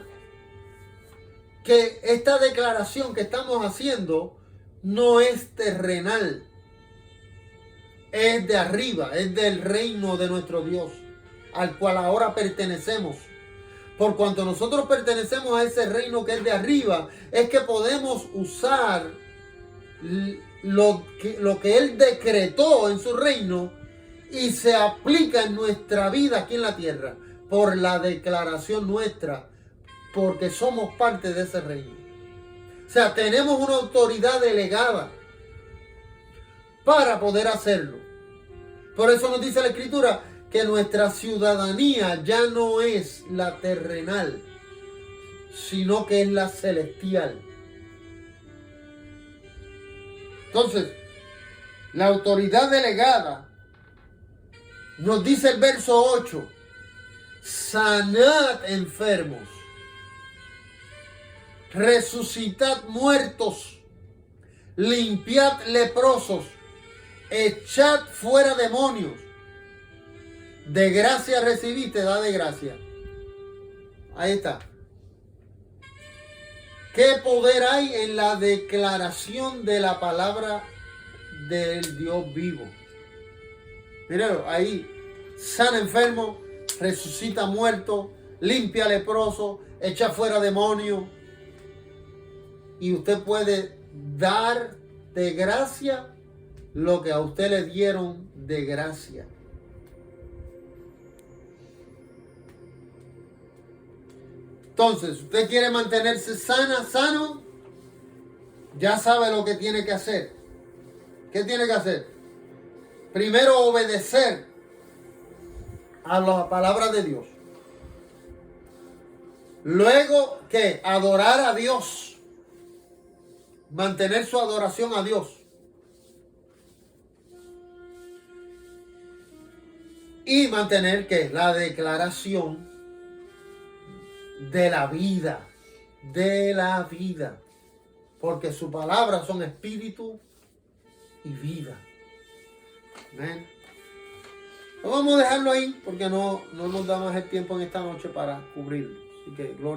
Que esta declaración que estamos haciendo no es terrenal. Es de arriba, es del reino de nuestro Dios, al cual ahora pertenecemos. Por cuanto nosotros pertenecemos a ese reino que es de arriba, es que podemos usar lo que Él decretó en su reino y se aplica en nuestra vida aquí en la tierra por la declaración nuestra, porque somos parte de ese reino. O sea, tenemos una autoridad delegada para poder hacerlo. Por eso nos dice la Escritura que nuestra ciudadanía ya no es la terrenal, sino que es la celestial. Entonces, la autoridad delegada, nos dice el verso 8, sanad enfermos, resucitad muertos, limpiad leprosos, echad fuera demonios. De gracia recibiste, da de gracia. Ahí está. ¿Qué poder hay en la declaración de la palabra del Dios vivo? Mírenlo, ahí, sana enfermo, resucita muerto, limpia leproso, echa fuera demonio. Y usted puede dar de gracia lo que a usted le dieron de gracia. Entonces, usted quiere mantenerse sano, ya sabe lo que tiene que hacer. ¿Qué tiene que hacer? Primero, obedecer a la palabra de Dios. Luego, ¿qué? Adorar a Dios. Mantener su adoración a Dios. Y mantener, ¿qué? La declaración de la vida. De la vida. Porque sus palabras son espíritu y vida. Amén. Vamos a dejarlo ahí porque no nos da más el tiempo en esta noche para cubrirlo. Así que gloria.